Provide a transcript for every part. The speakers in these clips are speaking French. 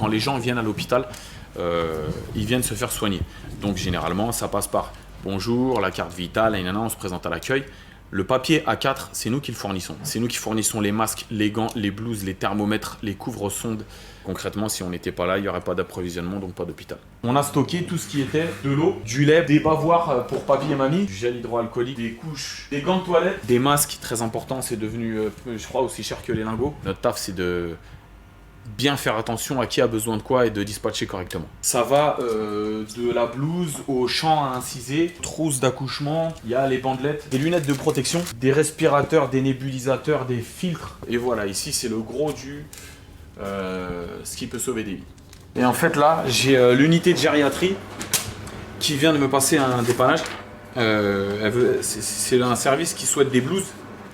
quand les gens viennent à l'hôpital, ils viennent se faire soigner. Donc généralement, ça passe par bonjour, la carte vitale, on se présente à l'accueil. Le papier A4, c'est nous qui le fournissons. C'est nous qui fournissons les masques, les gants, les blouses, les thermomètres, les couvre-sondes. Concrètement, si on n'était pas là, il n'y aurait pas d'approvisionnement, donc pas d'hôpital. On a stocké tout ce qui était de l'eau, du lait, des bavoirs pour papy et mamie, du gel hydroalcoolique, des couches, des gants de toilette, des masques, très important, c'est devenu, je crois, aussi cher que les lingots. Notre taf, c'est de bien faire attention à qui a besoin de quoi et de dispatcher correctement. Ça va de la blouse au champ à inciser, trousse d'accouchement, il y a les bandelettes, des lunettes de protection, des respirateurs, des nébulisateurs, des filtres. Et voilà, ici c'est le gros du ce qui peut sauver des vies. Et en fait là, j'ai l'unité de gériatrie qui vient de me passer un dépannage. C'est un service qui souhaite des blouses.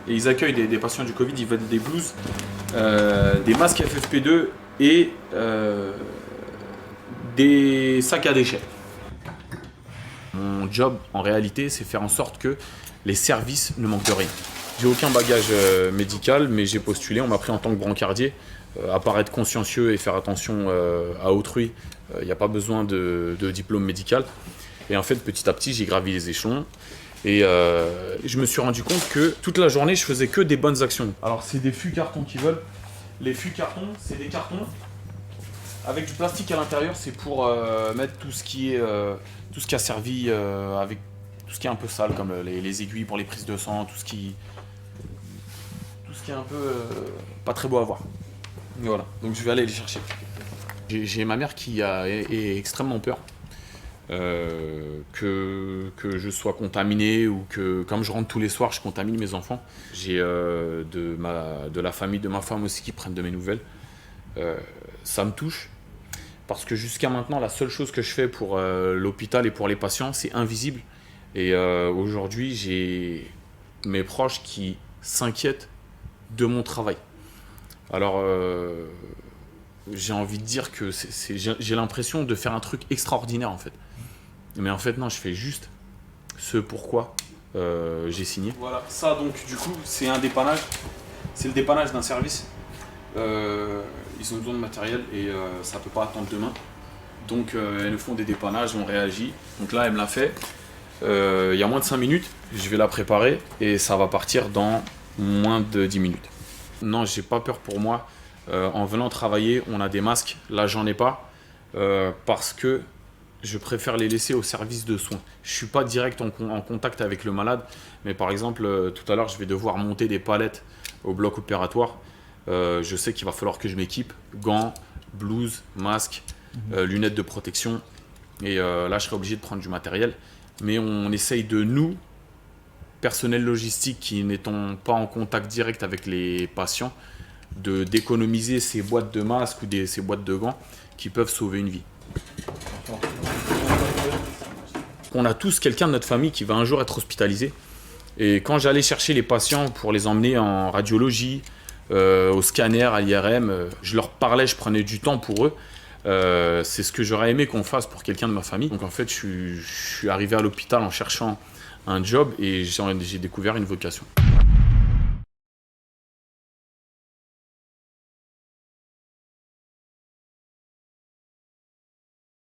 Et ils accueillent des patients du Covid, ils veulent des blouses, des masques FFP2 et des sacs à déchets. Mon job, en réalité, c'est faire en sorte que les services ne manquent de rien. J'ai aucun bagage médical, mais j'ai postulé, on m'a pris en tant que brancardier. À part être consciencieux et faire attention à autrui, il n'y a pas besoin de diplôme médical. Et en fait, petit à petit, j'ai gravi les échelons. Et je me suis rendu compte que toute la journée, je faisais que des bonnes actions. Alors, c'est des fûts cartons qu'ils veulent. Les fûts cartons, c'est des cartons avec du plastique à l'intérieur. C'est pour mettre tout ce qui a servi avec tout ce qui est un peu sale, comme les aiguilles pour les prises de sang, tout ce qui est un peu pas très beau à voir. Et voilà, donc je vais aller les chercher. J'ai ma mère qui est extrêmement peur. Que je sois contaminé ou que, comme je rentre tous les soirs, je contamine mes enfants. J'ai de la famille de ma femme aussi qui prennent de mes nouvelles. Ça me touche parce que jusqu'à maintenant, la seule chose que je fais pour l'hôpital et pour les patients, c'est invisible. Et aujourd'hui, j'ai mes proches qui s'inquiètent de mon travail. Alors, j'ai envie de dire que j'ai l'impression de faire un truc extraordinaire en fait. Mais en fait non, je fais juste ce pourquoi j'ai signé. Voilà, ça donc du coup c'est un dépannage. C'est le dépannage d'un service. Ils ont besoin de matériel et ça peut pas attendre demain. Donc elles nous font des dépannages, on réagit. Donc là elle me l'a fait. Il y a moins de 5 minutes, je vais la préparer et ça va partir dans moins de 10 minutes. Non, j'ai pas peur pour moi. En venant travailler, on a des masques. Là, j'en ai pas parce que je préfère les laisser au service de soins. Je suis pas direct en contact avec le malade, mais par exemple, tout à l'heure, je vais devoir monter des palettes au bloc opératoire. Je sais qu'il va falloir que je m'équipe. Gants, blouse, masque, lunettes de protection. Et là, je serai obligé de prendre du matériel. Mais on essaye de nous, personnel logistique qui n'étant pas en contact direct avec les patients, d'économiser ces boîtes de masques ou ces boîtes de gants qui peuvent sauver une vie. On a tous quelqu'un de notre famille qui va un jour être hospitalisé. Et quand j'allais chercher les patients pour les emmener en radiologie, au scanner, à l'IRM, je leur parlais, je prenais du temps pour eux. C'est ce que j'aurais aimé qu'on fasse pour quelqu'un de ma famille. Donc en fait, je suis arrivé à l'hôpital en cherchant un job et j'ai découvert une vocation.